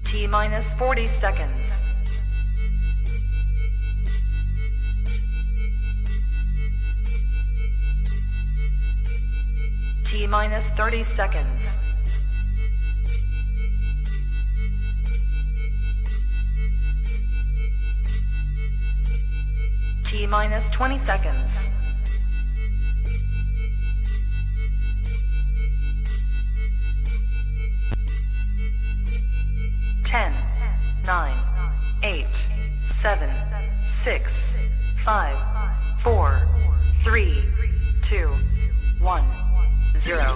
T minus 40 seconds. T minus 30 seconds. T minus 20 seconds. Ten, 9, 8, 7, 6, 5, 4, 3, 2, 1, 0.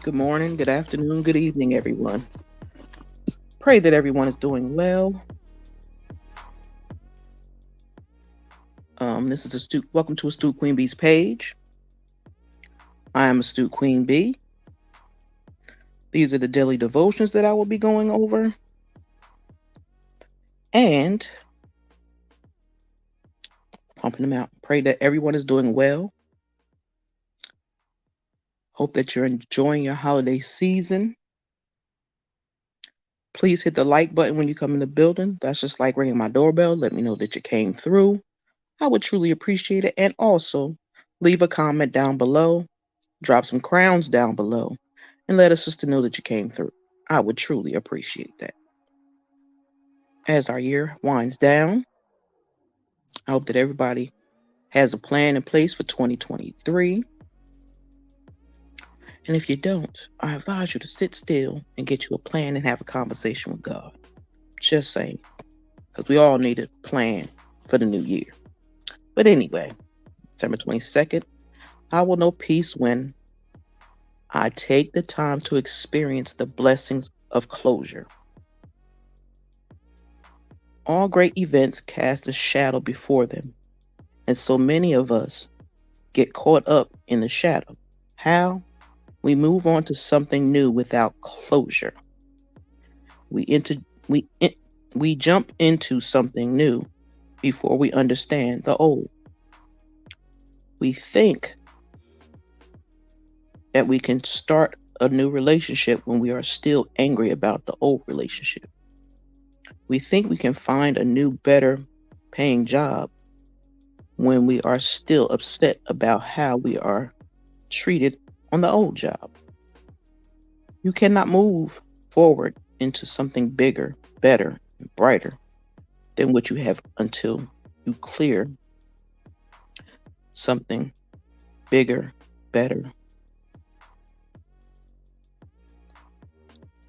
Good morning, good afternoon, good evening, everyone. Pray that everyone is doing well. This is welcome to Astute Queen Bee's page. I am Astute Queen Bee. These are the daily devotions that I will be going over. And pumping them out. Pray that everyone is doing well. Hope that you're enjoying your holiday season. Please hit the like button when you come in the building. That's just like ringing my doorbell. Let me know that you came through. I would truly appreciate it. And also, leave a comment down below. Drop some crowns down below. And let us sister know that you came through. I would truly appreciate that. As our year winds down, I hope that everybody has a plan in place for 2023. And if you don't, I advise you to sit still and get you a plan and have a conversation with God. Just saying. Because we all need a plan for the new year. But anyway, December 22nd, I will know peace when I take the time to experience the blessings of closure. All great events cast a shadow before them. And so many of us get caught up in the shadow. How? We move on to something new without closure. We jump into something new before we understand the old. We think that we can start a new relationship when we are still angry about the old relationship. We think we can find a new, better paying job when we are still upset about how we are treated on the old job. You cannot move forward into something bigger, better, and brighter than what you have until you clear something bigger, better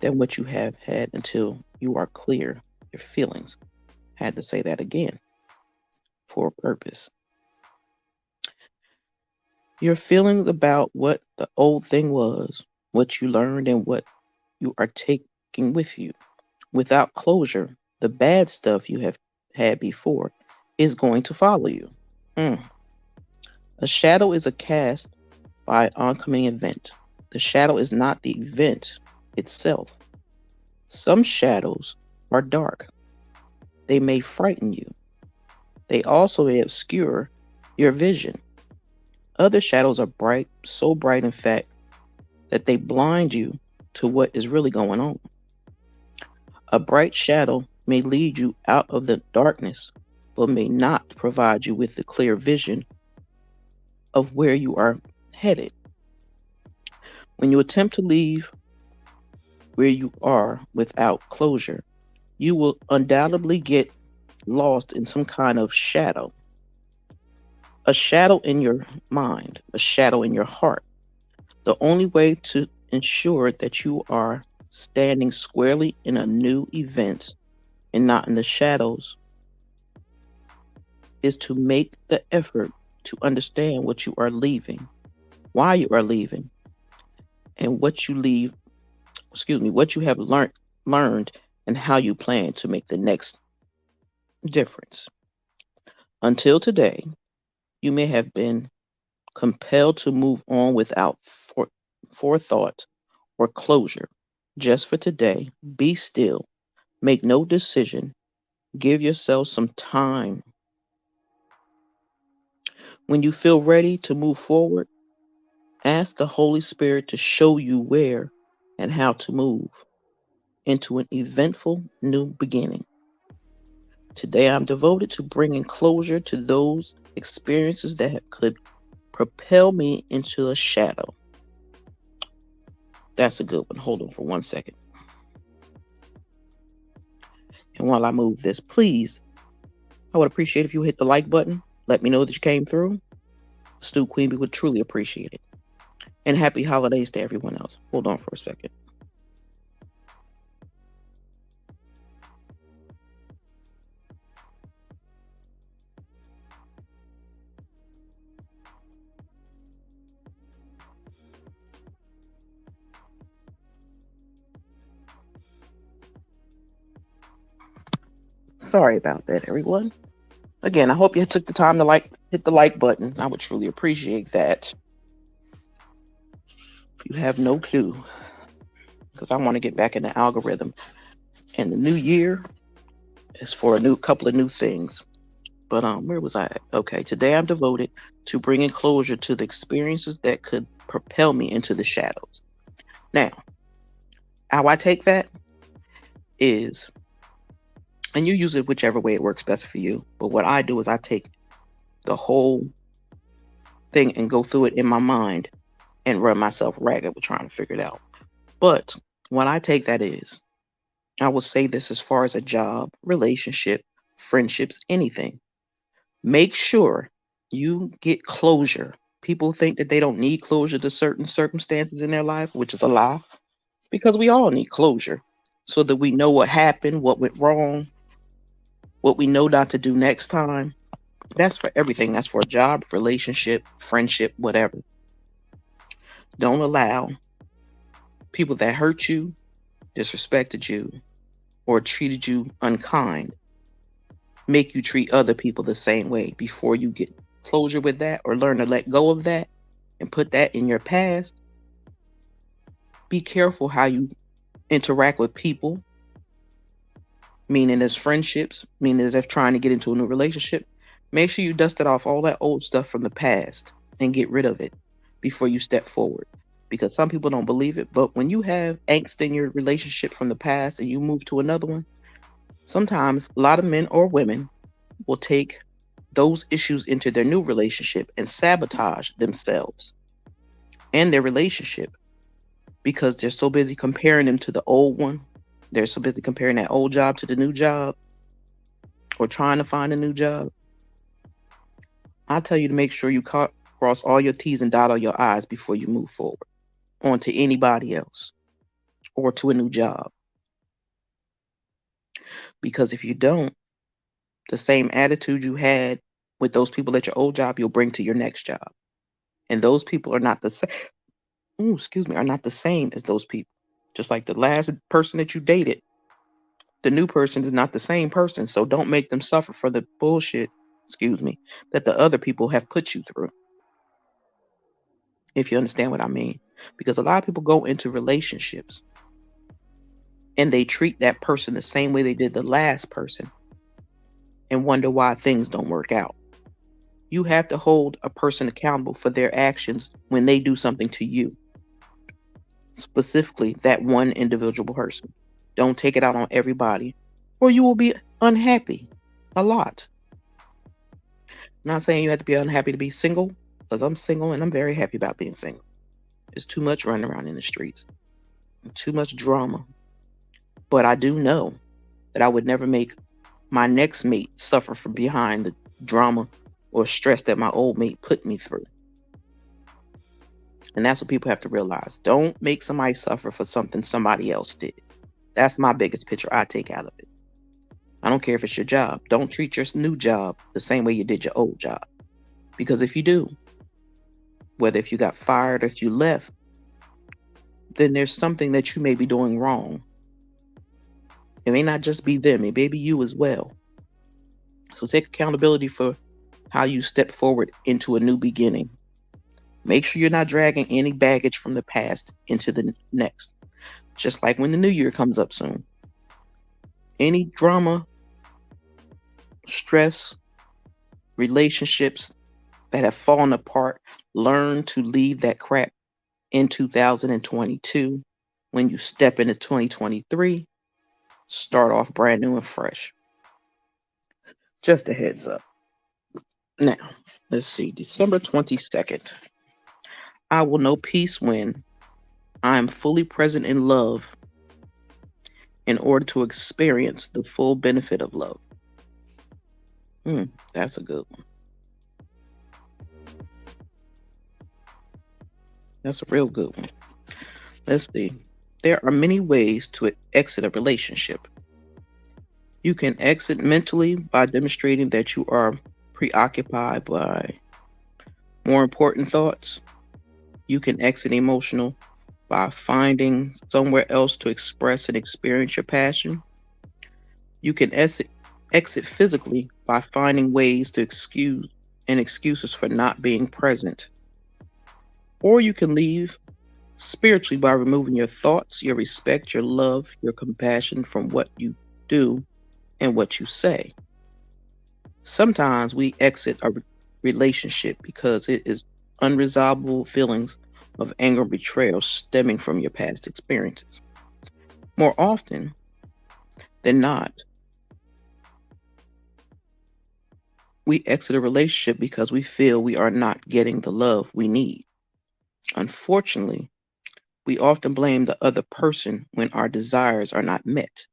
than what you have had until you are clear your feelings. I had to say that again for a purpose. Your feelings about what the old thing was, what you learned, and what you are taking with you. Without closure, the bad stuff you have had before is going to follow you. A shadow is a cast by an oncoming event. The shadow is not the event itself. Some shadows are dark. They may frighten you. They also may obscure your vision. Other shadows are bright, so bright in fact, that they blind you to what is really going on. A bright shadow may lead you out of the darkness, but may not provide you with the clear vision of where you are headed. When you attempt to leave where you are without closure, you will undoubtedly get lost in some kind of shadow. A shadow in your mind, a shadow in your heart. The only way to ensure that you are standing squarely in a new event and not in the shadows is to make the effort to understand what you are leaving, why you are leaving, and what you have learned and how you plan to make the next difference. Until today, you may have been compelled to move on without forethought or closure. Just for today, be still, make no decision, give yourself some time. When you feel ready to move forward, ask the Holy Spirit to show you where and how to move into an eventful new beginning. Today, I'm devoted to bringing closure to those experiences that could propel me into a shadow. That's a good one. Hold on for 1 second. And while I move this, please, I would appreciate if you hit the like button. Let me know that you came through. Stu Queenie would truly appreciate it. And happy holidays to everyone else. Hold on for a second. Sorry about that, everyone. Again, I hope you took the time to hit the like button. I would truly appreciate that. You have no clue, because I want to get back in the algorithm. And the new year is for a couple of new things. But where was I at? Okay, today I'm devoted to bringing closure to the experiences that could propel me into the shadows. Now, how I take that is, and you use it whichever way it works best for you, but what I do is I take the whole thing and go through it in my mind and run myself ragged with trying to figure it out. But what I take that is, I will say this as far as a job, relationship, friendships, anything. Make sure you get closure. People think that they don't need closure to certain circumstances in their life, which is a lie, because we all need closure so that we know what happened, what went wrong, what we know not to do next time. That's for everything. That's for a job, relationship, friendship, whatever. Don't allow people that hurt you, disrespected you, or treated you unkind make you treat other people the same way. Before you get closure with that or learn to let go of that and put that in your past, be careful how you interact with people, meaning as friendships, meaning as if trying to get into a new relationship. Make sure you dusted off all that old stuff from the past and get rid of it before you step forward. Because some people don't believe it, but when you have angst in your relationship from the past and you move to another one, sometimes a lot of men or women will take those issues into their new relationship and sabotage themselves and their relationship because they're so busy comparing them to the old one. They're so busy comparing that old job to the new job or trying to find a new job. I tell you to make sure you cross all your T's and dot all your I's before you move forward onto anybody else or to a new job. Because if you don't, the same attitude you had with those people at your old job, you'll bring to your next job. And those people are not the same. Are not the same as those people. Just like the last person that you dated, the new person is not the same person. So don't make them suffer for the bullshit, that the other people have put you through. If you understand what I mean. Because a lot of people go into relationships and they treat that person the same way they did the last person and wonder why things don't work out. You have to hold a person accountable for their actions when they do something to you. Specifically, that one individual person. Don't take it out on everybody, or you will be unhappy a lot. I'm not saying you have to be unhappy to be single, because I'm single and I'm very happy about being single. There's too much running around in the streets, too much drama. But I do know that I would never make my next mate suffer from behind the drama or stress that my old mate put me through. And that's what people have to realize. Don't make somebody suffer for something somebody else did. That's my biggest picture I take out of it. I don't care if it's your job. Don't treat your new job the same way you did your old job. Because if you do, whether if you got fired or if you left, then there's something that you may be doing wrong. It may not just be them, it may be you as well. So take accountability for how you step forward into a new beginning. Make sure you're not dragging any baggage from the past into the next. Just like when the new year comes up soon. Any drama, stress, relationships that have fallen apart, learn to leave that crap in 2022. When you step into 2023, start off brand new and fresh. Just a heads up. Now, let's see. December 22nd. I will know peace when I am fully present in love in order to experience the full benefit of love. That's a good one. That's a real good one. Let's see. There are many ways to exit a relationship. You can exit mentally by demonstrating that you are preoccupied by more important thoughts. You can exit emotional by finding somewhere else to express and experience your passion. You can exit physically by finding ways to excuse and excuses for not being present. Or you can leave spiritually by removing your thoughts, your respect, your love, your compassion from what you do and what you say. Sometimes we exit a relationship because it is unresolvable feelings of anger and betrayal stemming from your past experiences. More often than not, we exit a relationship because we feel we are not getting the love we need. Unfortunately, we often blame the other person when our desires are not met.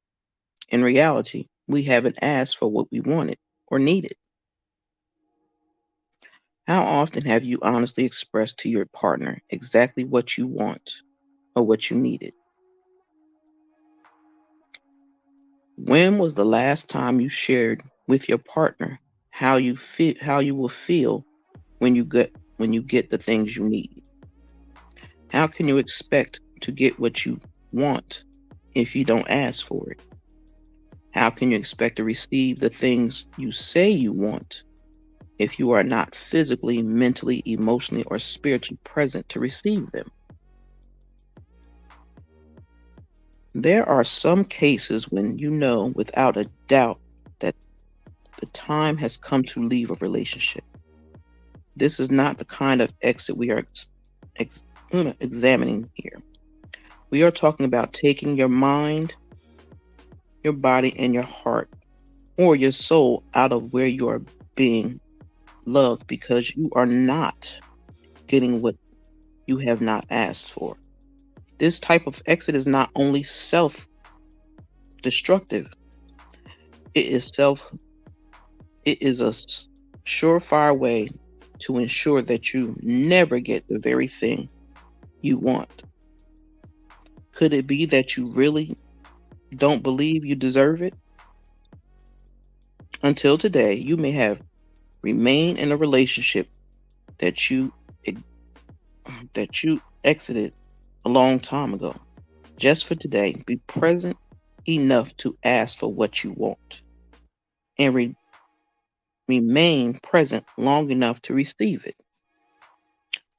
In reality, we haven't asked for what we wanted or needed. How often have you honestly expressed to your partner exactly what you want or what you needed? When was the last time you shared with your partner how you will feel when you get the things you need? How can you expect to get what you want if you don't ask for it? How can you expect to receive the things you say you want if you are not physically, mentally, emotionally, or spiritually present to receive them? There are some cases when you know without a doubt that the time has come to leave a relationship. This is not the kind of exit we are examining here. We are talking about taking your mind, your body, and your heart, or your soul out of where you are being loved because you are not getting what you have not asked for. This type of exit is not only self-destructive, it is a surefire way to ensure that you never get the very thing you want. Could it be that you really don't believe you deserve it? Until today, you may have remained in a relationship that you exited a long time ago. Just for today, be present enough to ask for what you want and remain present long enough to receive it.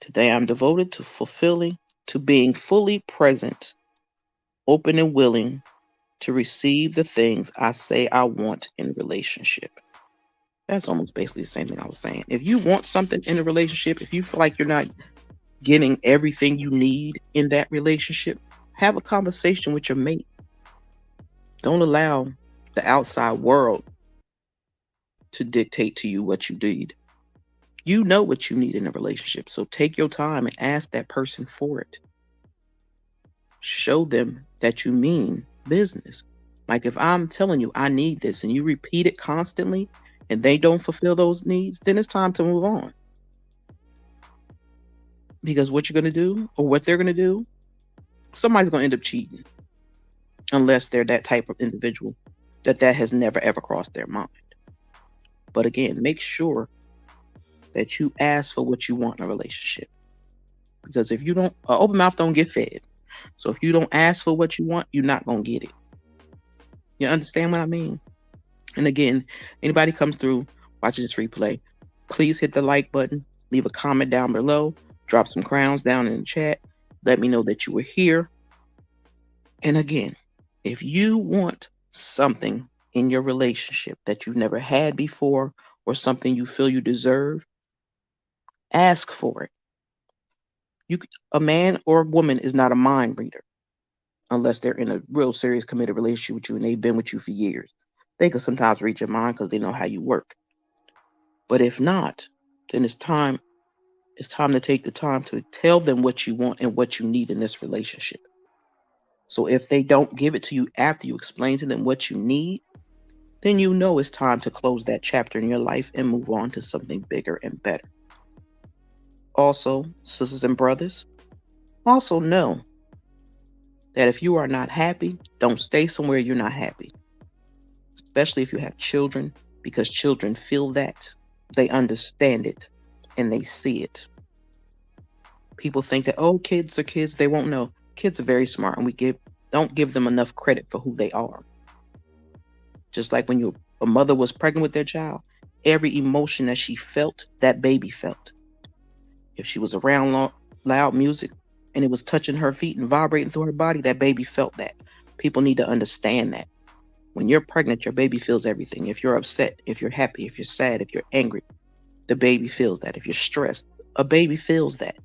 Today, I'm devoted to being fully present, open and willing to receive the things I say I want in a relationship. That's almost basically the same thing I was saying. If you want something in a relationship, if you feel like you're not getting everything you need in that relationship, have a conversation with your mate. Don't allow the outside world to dictate to you what you need. You know what you need in a relationship, so take your time and ask that person for it. Show them that you mean business. Like if I'm telling you I need this and you repeat it constantly and they don't fulfill those needs, then it's time to move on. Because what you're going to do or what they're going to do, somebody's going to end up cheating unless they're that type of individual that has never ever crossed their mind. But again, make sure that you ask for what you want in a relationship. Because if you don't, open mouth don't get fed. So if you don't ask for what you want, you're not going to get it. You understand what I mean? And again, anybody comes through, watches this replay, please hit the like button, leave a comment down below, drop some crowns down in the chat. Let me know that you were here. And again, if you want something in your relationship that you've never had before or something you feel you deserve, ask for it. A man or a woman is not a mind reader unless they're in a real serious committed relationship with you and they've been with you for years. They can sometimes read your mind because they know how you work. But if not, then it's time to take the time to tell them what you want and what you need in this relationship. So if they don't give it to you after you explain to them what you need, then you know it's time to close that chapter in your life and move on to something bigger and better. Also, sisters and brothers, also know that if you are not happy, don't stay somewhere you're not happy. Especially if you have children, because children feel that, they understand it, and they see it. People think that, oh, kids are kids, they won't know. Kids are very smart, and we don't give them enough credit for who they are. Just like when a mother was pregnant with their child, every emotion that she felt, that baby felt. If she was around loud music and it was touching her feet and vibrating through her body, that baby felt that. People need to understand that. When you're pregnant, your baby feels everything. If you're upset, if you're happy, if you're sad, if you're angry, the baby feels that. If you're stressed, a baby feels that.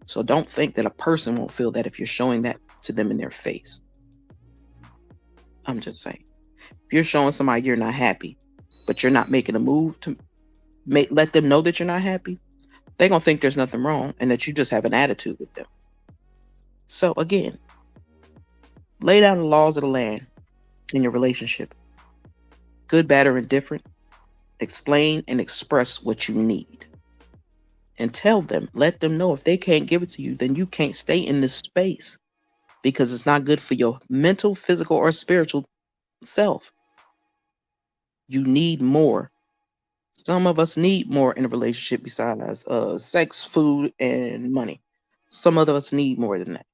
So don't think that a person won't feel that if you're showing that to them in their face. I'm just saying. If you're showing somebody you're not happy, but you're not making a move to let them know that you're not happy, they're going to think there's nothing wrong and that you just have an attitude with them. So again, lay down the laws of the land in your relationship. Good, bad, or indifferent. Explain and express what you need. And tell them, let them know if they can't give it to you, then you can't stay in this space because it's not good for your mental, physical, or spiritual self. You need more. Some of us need more in a relationship besides sex, food, and money. Some of us need more than that.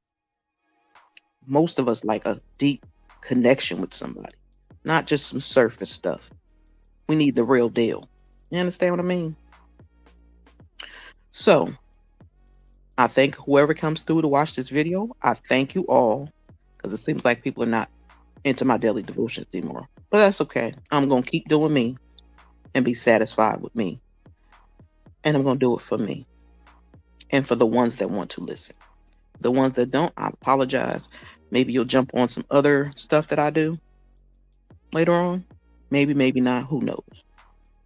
Most of us like a deep connection with somebody, not just some surface stuff. We need the real deal. You understand what I mean? So, I thank whoever comes through to watch this video. I thank you all, because it seems like people are not into my daily devotions anymore. But that's okay. I'm going to keep doing me and be satisfied with me. And I'm going to do it for me. And for the ones that want to listen. The ones that don't, I apologize. Maybe you'll jump on some other stuff that I do later on. Maybe, maybe not. Who knows?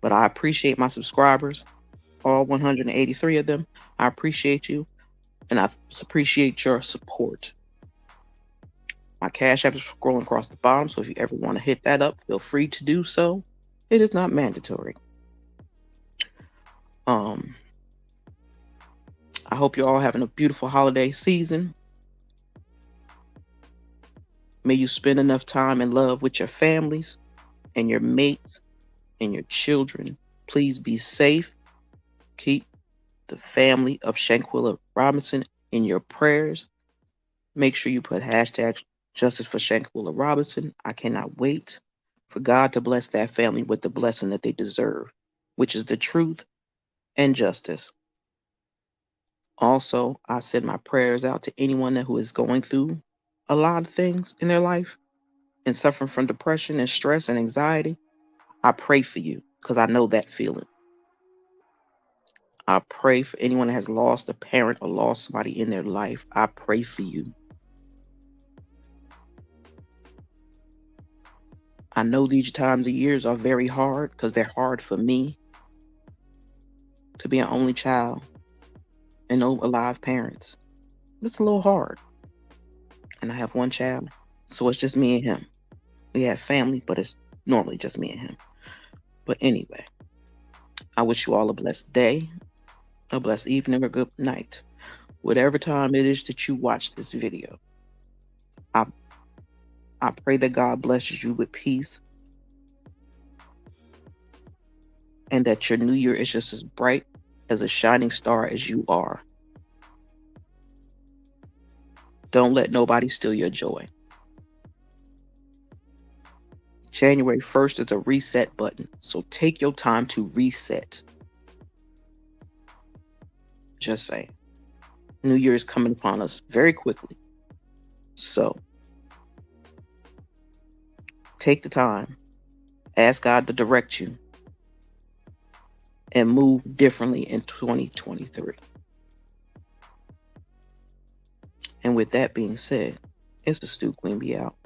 But I appreciate my subscribers. All 183 of them. I appreciate you. And I appreciate your support. My Cash App is scrolling across the bottom. So if you ever want to hit that up, feel free to do so. It is not mandatory. I hope you're all having a beautiful holiday season. May you spend enough time and love with your families and your mates and your children. Please be safe. Keep the family of Shanquilla Robinson in your prayers. Make sure you put hashtag justice for Shanquilla Robinson. I cannot wait for God to bless that family with the blessing that they deserve, which is the truth and justice. Also, I send my prayers out to anyone who is going through a lot of things in their life and suffering from depression and stress and anxiety. I pray for you because I know that feeling. I pray for anyone that has lost a parent or lost somebody in their life. I pray for you. I know these times of years are very hard because they're hard for me to be an only child and no alive parents. It's a little hard. And I have one child, so it's just me and him. We have family, but it's normally just me and him. But anyway, I wish you all a blessed day. a blessed evening, or good night. Whatever time it is that you watch this video, I, I pray that God blesses you with peace and that your new year is just as bright as a shining star as you are. Don't let nobody steal your joy. January 1st is a reset button, so take your time to reset. Just saying. New Year is coming upon us very quickly. So take the time, ask God to direct you, and move differently in 2023. And with that being said, it's the Stu Queen be out.